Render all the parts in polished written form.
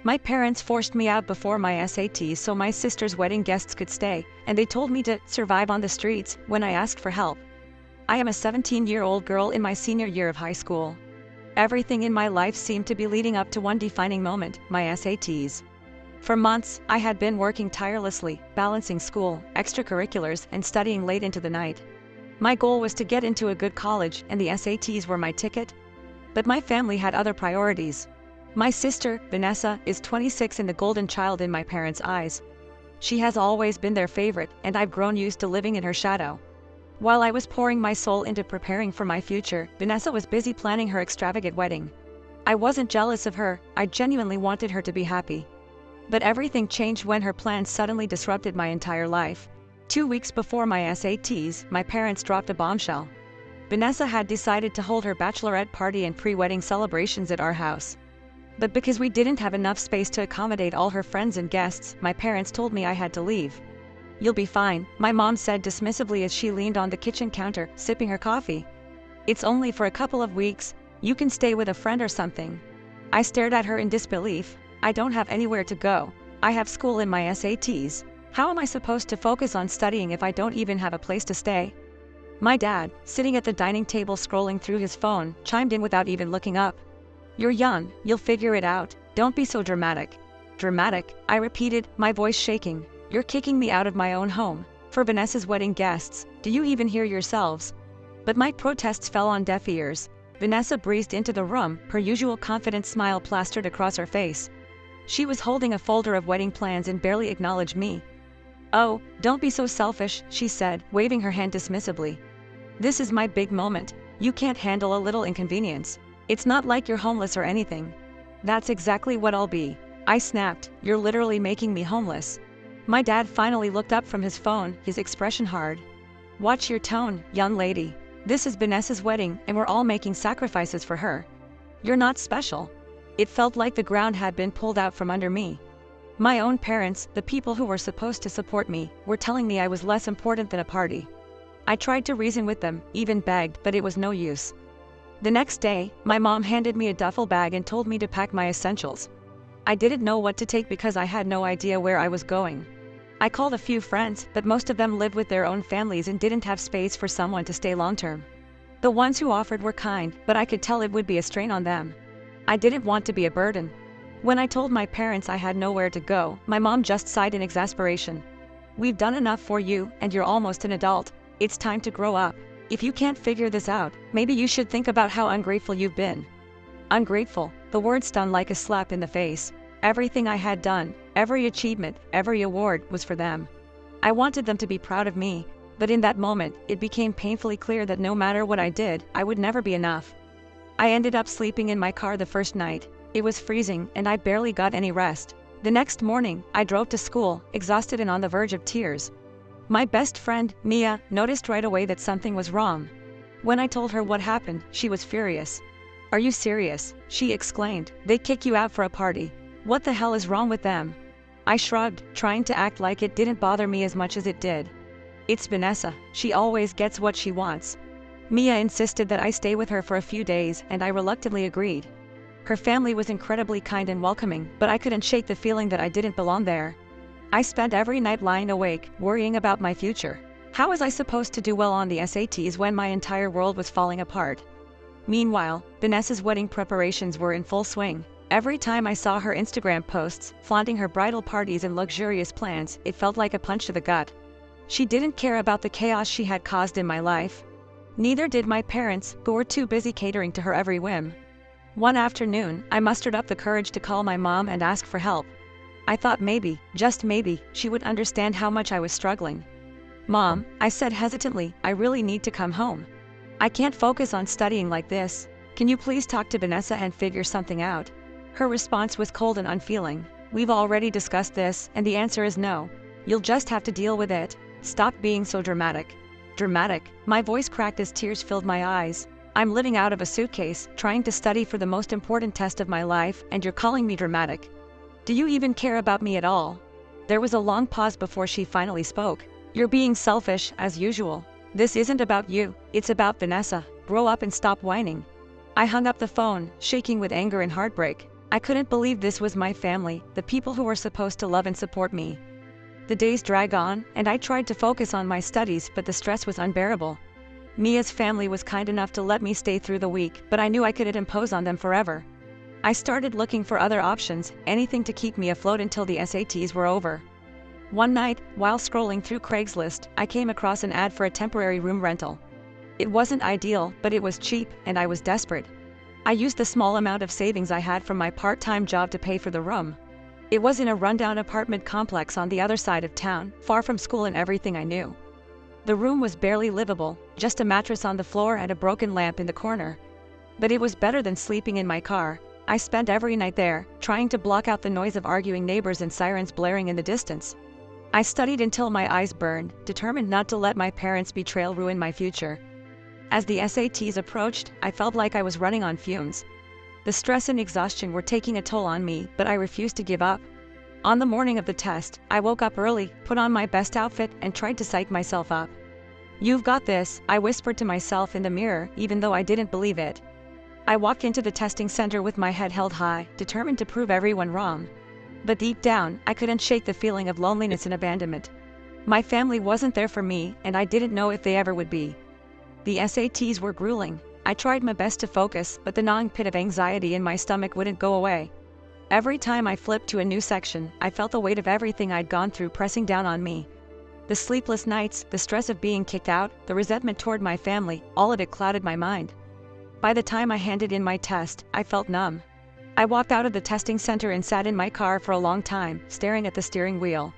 My parents forced me out before my SATs so my sister's wedding guests could stay, and they told me to survive on the streets when I asked for help. I am a 17-year-old girl in my senior year of high school. Everything in my life seemed to be leading up to one defining moment, my SATs. For months, I had been working tirelessly, balancing school, extracurriculars, and studying late into the night. My goal was to get into a good college, and the SATs were my ticket. But my family had other priorities. My sister, Vanessa, is 26 and the golden child in my parents' eyes. She has always been their favorite, and I've grown used to living in her shadow. While I was pouring my soul into preparing for my future, Vanessa was busy planning her extravagant wedding. I wasn't jealous of her, I genuinely wanted her to be happy. But everything changed when her plans suddenly disrupted my entire life. 2 weeks before my SATs, my parents dropped a bombshell. Vanessa had decided to hold her bachelorette party and pre-wedding celebrations at our house. But because we didn't have enough space to accommodate all her friends and guests, my parents told me I had to leave. "You'll be fine," my mom said dismissively as she leaned on the kitchen counter, sipping her coffee. "It's only for a couple of weeks. You can stay with a friend or something." I stared at her in disbelief. I don't have anywhere to go. I have school in my SATs. How am I supposed to focus on studying if I don't even have a place to stay? My dad, sitting at the dining table scrolling through his phone, chimed in without even looking up. "You're young, you'll figure it out. Don't be so dramatic." "Dramatic?" I repeated, my voice shaking. "You're kicking me out of my own home. For Vanessa's wedding guests. Do you even hear yourselves?" But my protests fell on deaf ears. Vanessa breezed into the room, her usual confident smile plastered across her face. She was holding a folder of wedding plans and barely acknowledged me. "Oh, don't be so selfish," she said, waving her hand dismissively. "This is my big moment. You can't handle a little inconvenience. It's not like you're homeless or anything." "That's exactly what I'll be," I snapped. "You're literally making me homeless." My dad finally looked up from his phone, his expression hard. "Watch your tone, young lady. This is Vanessa's wedding, and we're all making sacrifices for her. You're not special." It felt like the ground had been pulled out from under me. My own parents, the people who were supposed to support me, were telling me I was less important than a party. I tried to reason with them, even begged, but it was no use. The next day, my mom handed me a duffel bag and told me to pack my essentials. I didn't know what to take because I had no idea where I was going. I called a few friends, but most of them lived with their own families and didn't have space for someone to stay long-term. The ones who offered were kind, but I could tell it would be a strain on them. I didn't want to be a burden. When I told my parents I had nowhere to go, my mom just sighed in exasperation. "We've done enough for you, and you're almost an adult. It's time to grow up. If you can't figure this out, maybe you should think about how ungrateful you've been." Ungrateful, the word stung like a slap in the face. Everything I had done, every achievement, every award, was for them. I wanted them to be proud of me, but in that moment, it became painfully clear that no matter what I did, I would never be enough. I ended up sleeping in my car the first night. It was freezing, and I barely got any rest. The next morning, I drove to school, exhausted and on the verge of tears. My best friend, Mia, noticed right away that something was wrong. When I told her what happened, she was furious. "Are you serious?" she exclaimed. "They kick you out for a party. What the hell is wrong with them?" I shrugged, trying to act like it didn't bother me as much as it did. "It's Vanessa. She always gets what she wants." Mia insisted that I stay with her for a few days, and I reluctantly agreed. Her family was incredibly kind and welcoming, but I couldn't shake the feeling that I didn't belong there. I spent every night lying awake, worrying about my future. How was I supposed to do well on the SATs when my entire world was falling apart? Meanwhile, Vanessa's wedding preparations were in full swing. Every time I saw her Instagram posts, flaunting her bridal parties and luxurious plans, it felt like a punch to the gut. She didn't care about the chaos she had caused in my life. Neither did my parents, who were too busy catering to her every whim. One afternoon, I mustered up the courage to call my mom and ask for help. I thought maybe, just maybe, she would understand how much I was struggling. "Mom," I said hesitantly, "I really need to come home. I can't focus on studying like this. Can you please talk to Vanessa and figure something out?" Her response was cold and unfeeling. "We've already discussed this, and the answer is no. You'll just have to deal with it. Stop being so dramatic." Dramatic? My voice cracked as tears filled my eyes. "I'm living out of a suitcase, trying to study for the most important test of my life, and you're calling me dramatic. Do you even care about me at all?" There was a long pause before she finally spoke. "You're being selfish, as usual. This isn't about you, it's about Vanessa. Grow up and stop whining." I hung up the phone, shaking with anger and heartbreak. I couldn't believe this was my family, the people who were supposed to love and support me. The days drag on, and I tried to focus on my studies, but the stress was unbearable. Mia's family was kind enough to let me stay through the week, but I knew I couldn't impose on them forever. I started looking for other options, anything to keep me afloat until the SATs were over. One night, while scrolling through Craigslist, I came across an ad for a temporary room rental. It wasn't ideal, but it was cheap, and I was desperate. I used the small amount of savings I had from my part-time job to pay for the room. It was in a rundown apartment complex on the other side of town, far from school and everything I knew. The room was barely livable, just a mattress on the floor and a broken lamp in the corner. But it was better than sleeping in my car. I spent every night there, trying to block out the noise of arguing neighbors and sirens blaring in the distance. I studied until my eyes burned, determined not to let my parents' betrayal ruin my future. As the SATs approached, I felt like I was running on fumes. The stress and exhaustion were taking a toll on me, but I refused to give up. On the morning of the test, I woke up early, put on my best outfit, and tried to psych myself up. "You've got this," I whispered to myself in the mirror, even though I didn't believe it. I walked into the testing center with my head held high, determined to prove everyone wrong. But deep down, I couldn't shake the feeling of loneliness and abandonment. My family wasn't there for me, and I didn't know if they ever would be. The SATs were grueling. I tried my best to focus, but the gnawing pit of anxiety in my stomach wouldn't go away. Every time I flipped to a new section, I felt the weight of everything I'd gone through pressing down on me. The sleepless nights, the stress of being kicked out, the resentment toward my family, all of it clouded my mind. By the time I handed in my test, I felt numb. I walked out of the testing center and sat in my car for a long time, staring at the steering wheel.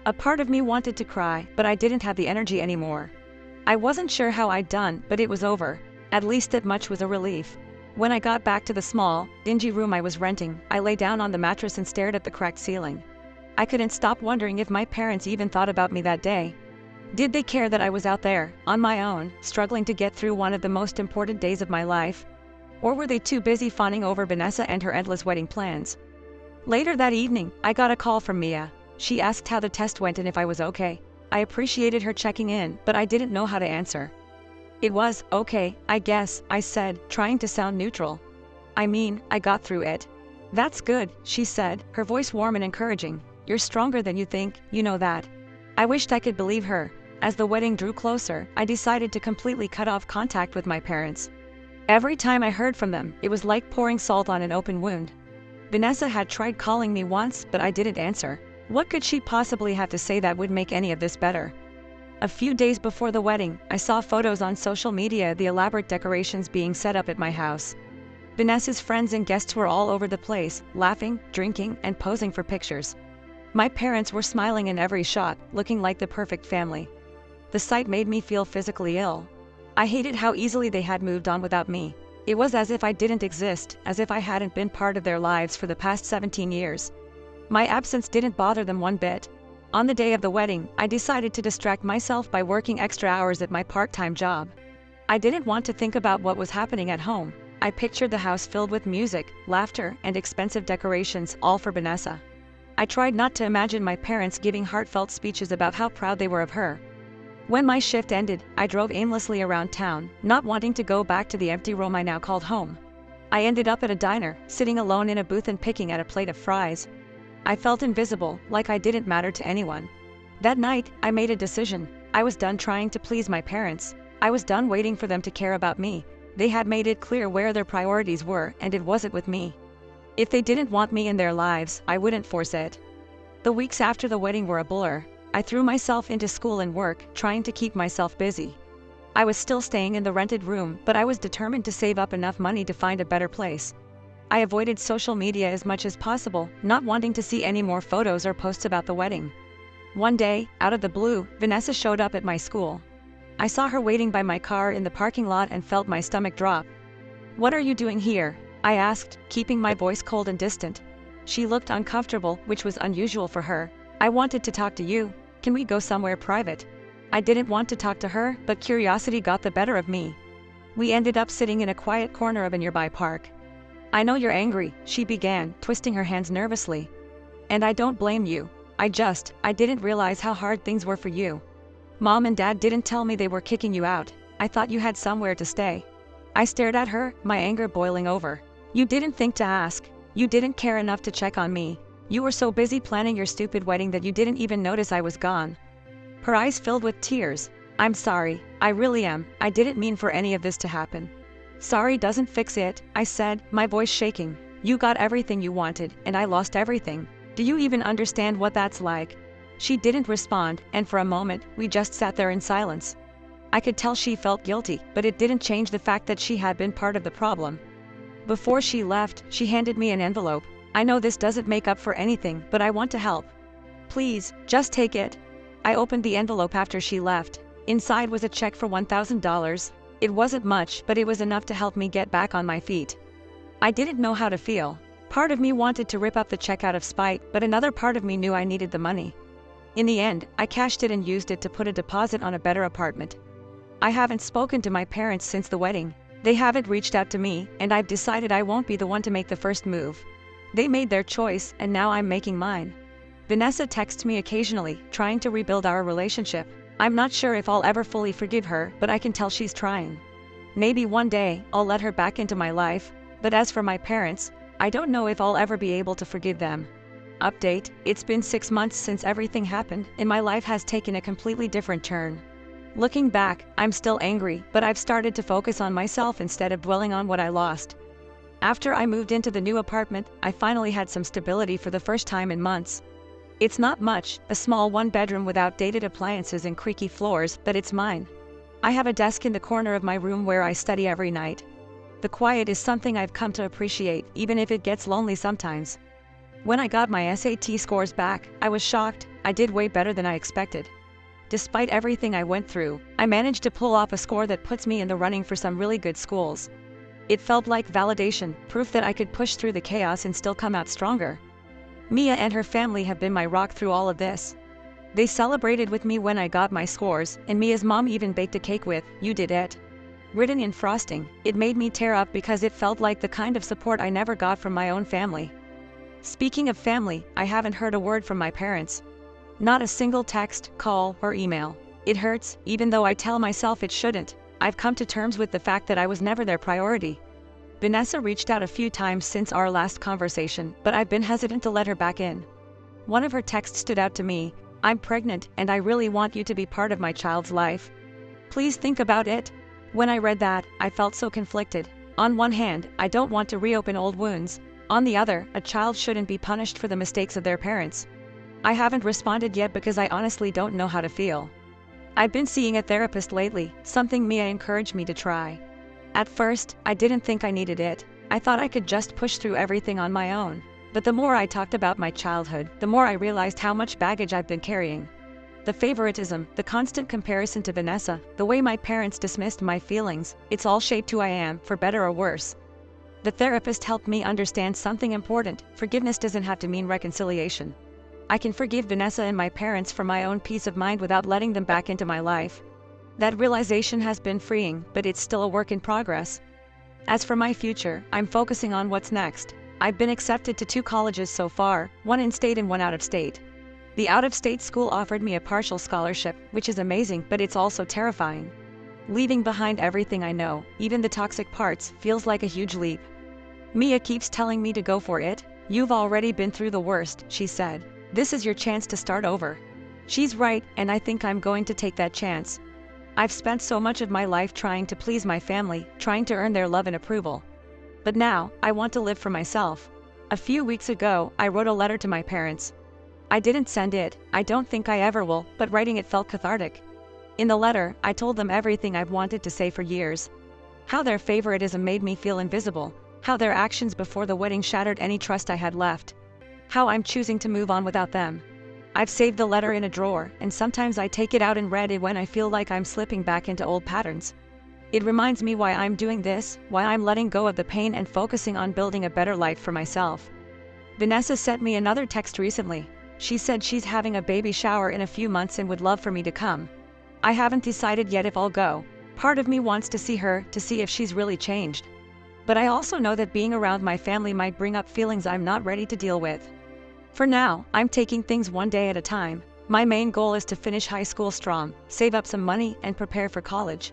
A part of me wanted to cry, but I didn't have the energy anymore. I wasn't sure how I'd done, but it was over. At least that much was a relief. When I got back to the small, dingy room I was renting, I lay down on the mattress and stared at the cracked ceiling. I couldn't stop wondering if my parents even thought about me that day. Did they care that I was out there, on my own, struggling to get through one of the most important days of my life? Or were they too busy fawning over Vanessa and her endless wedding plans? Later that evening, I got a call from Mia. She asked how the test went and if I was okay. I appreciated her checking in, but I didn't know how to answer. "It was okay, I guess," I said, trying to sound neutral. "I mean, I got through it." "That's good," she said, her voice warm and encouraging. "You're stronger than you think, you know that." I wished I could believe her. As the wedding drew closer, I decided to completely cut off contact with my parents. Every time I heard from them, it was like pouring salt on an open wound. Vanessa had tried calling me once, but I didn't answer. What could she possibly have to say that would make any of this better? A few days before the wedding, I saw photos on social media of the elaborate decorations being set up at my house. Vanessa's friends and guests were all over the place, laughing, drinking, and posing for pictures. My parents were smiling in every shot, looking like the perfect family. The sight made me feel physically ill. I hated how easily they had moved on without me. It was as if I didn't exist, as if I hadn't been part of their lives for the past 17 years. My absence didn't bother them one bit. On the day of the wedding, I decided to distract myself by working extra hours at my part-time job. I didn't want to think about what was happening at home. I pictured the house filled with music, laughter, and expensive decorations, all for Vanessa. I tried not to imagine my parents giving heartfelt speeches about how proud they were of her. When my shift ended, I drove aimlessly around town, not wanting to go back to the empty room I now called home. I ended up at a diner, sitting alone in a booth and picking at a plate of fries. I felt invisible, like I didn't matter to anyone. That night, I made a decision. I was done trying to please my parents. I was done waiting for them to care about me. They had made it clear where their priorities were, and it wasn't with me. If they didn't want me in their lives, I wouldn't force it. The weeks after the wedding were a blur. I threw myself into school and work, trying to keep myself busy. I was still staying in the rented room, but I was determined to save up enough money to find a better place. I avoided social media as much as possible, not wanting to see any more photos or posts about the wedding. One day, out of the blue, Vanessa showed up at my school. I saw her waiting by my car in the parking lot and felt my stomach drop. "What are you doing here?" I asked, keeping my voice cold and distant. She looked uncomfortable, which was unusual for her. "I wanted to talk to you. Can we go somewhere private?" I didn't want to talk to her, but curiosity got the better of me. We ended up sitting in a quiet corner of a nearby park. "I know you're angry," she began, twisting her hands nervously. "And I don't blame you. I didn't realize how hard things were for you. Mom and Dad didn't tell me they were kicking you out. I thought you had somewhere to stay." I stared at her, my anger boiling over. "You didn't think to ask. You didn't care enough to check on me. You were so busy planning your stupid wedding that you didn't even notice I was gone." Her eyes filled with tears. "I'm sorry, I really am. I didn't mean for any of this to happen." "Sorry doesn't fix it," I said, my voice shaking. "You got everything you wanted, and I lost everything. Do you even understand what that's like?" She didn't respond, and for a moment, we just sat there in silence. I could tell she felt guilty, but it didn't change the fact that she had been part of the problem. Before she left, she handed me an envelope. "I know this doesn't make up for anything, but I want to help. Please, just take it." I opened the envelope after she left. Inside was a check for $1,000. It wasn't much, but it was enough to help me get back on my feet. I didn't know how to feel. Part of me wanted to rip up the check out of spite, but another part of me knew I needed the money. In the end, I cashed it and used it to put a deposit on a better apartment. I haven't spoken to my parents since the wedding. They haven't reached out to me, and I've decided I won't be the one to make the first move. They made their choice, and now I'm making mine. Vanessa texts me occasionally, trying to rebuild our relationship. I'm not sure if I'll ever fully forgive her, but I can tell she's trying. Maybe one day, I'll let her back into my life, but as for my parents, I don't know if I'll ever be able to forgive them. Update: it's been 6 months since everything happened, and my life has taken a completely different turn. Looking back, I'm still angry, but I've started to focus on myself instead of dwelling on what I lost. After I moved into the new apartment, I finally had some stability for the first time in months. It's not much, a small one-bedroom with outdated appliances and creaky floors, but it's mine. I have a desk in the corner of my room where I study every night. The quiet is something I've come to appreciate, even if it gets lonely sometimes. When I got my SAT scores back, I was shocked. I did way better than I expected. Despite everything I went through, I managed to pull off a score that puts me in the running for some really good schools. It felt like validation, proof that I could push through the chaos and still come out stronger. Mia and her family have been my rock through all of this. They celebrated with me when I got my scores, and Mia's mom even baked a cake with "You did it" written in frosting. It made me tear up because it felt like the kind of support I never got from my own family. Speaking of family, I haven't heard a word from my parents. Not a single text, call, or email. It hurts, even though I tell myself it shouldn't. I've come to terms with the fact that I was never their priority. Vanessa reached out a few times since our last conversation, but I've been hesitant to let her back in. One of her texts stood out to me: "I'm pregnant, and I really want you to be part of my child's life. Please think about it." When I read that, I felt so conflicted. On one hand, I don't want to reopen old wounds. On the other, a child shouldn't be punished for the mistakes of their parents. I haven't responded yet because I honestly don't know how to feel. I've been seeing a therapist lately, something Mia encouraged me to try. At first, I didn't think I needed it. I thought I could just push through everything on my own. But the more I talked about my childhood, the more I realized how much baggage I've been carrying. The favoritism, the constant comparison to Vanessa, the way my parents dismissed my feelings, it's all shaped who I am, for better or worse. The therapist helped me understand something important: forgiveness doesn't have to mean reconciliation. I can forgive Vanessa and my parents for my own peace of mind without letting them back into my life. That realization has been freeing, but it's still a work in progress. As for my future, I'm focusing on what's next. I've been accepted to 2 colleges so far, one in state and one out of state. The out-of-state school offered me a partial scholarship, which is amazing, but it's also terrifying. Leaving behind everything I know, even the toxic parts, feels like a huge leap. Mia keeps telling me to go for it. "You've already been through the worst," she said. "This is your chance to start over." She's right, and I think I'm going to take that chance. I've spent so much of my life trying to please my family, trying to earn their love and approval. But now, I want to live for myself. A few weeks ago, I wrote a letter to my parents. I didn't send it, I don't think I ever will, but writing it felt cathartic. In the letter, I told them everything I've wanted to say for years. How their favoritism made me feel invisible, how their actions before the wedding shattered any trust I had left. How I'm choosing to move on without them. I've saved the letter in a drawer, and sometimes I take it out and read it when I feel like I'm slipping back into old patterns. It reminds me why I'm doing this, why I'm letting go of the pain and focusing on building a better life for myself. Vanessa sent me another text recently. She said she's having a baby shower in a few months and would love for me to come. I haven't decided yet if I'll go. Part of me wants to see her, to see if she's really changed. But I also know that being around my family might bring up feelings I'm not ready to deal with. For now, I'm taking things one day at a time. My main goal is to finish high school strong, save up some money, and prepare for college.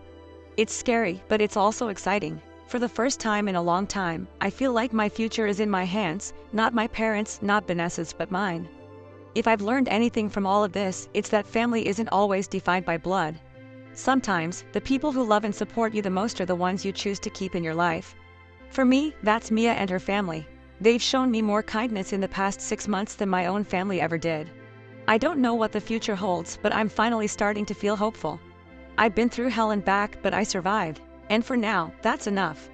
It's scary, but it's also exciting. For the first time in a long time, I feel like my future is in my hands, not my parents', not Vanessa's, but mine. If I've learned anything from all of this, it's that family isn't always defined by blood. Sometimes, the people who love and support you the most are the ones you choose to keep in your life. For me, that's Mia and her family. They've shown me more kindness in the past 6 months than my own family ever did. I don't know what the future holds, but I'm finally starting to feel hopeful. I've been through hell and back, but I survived. And for now, that's enough.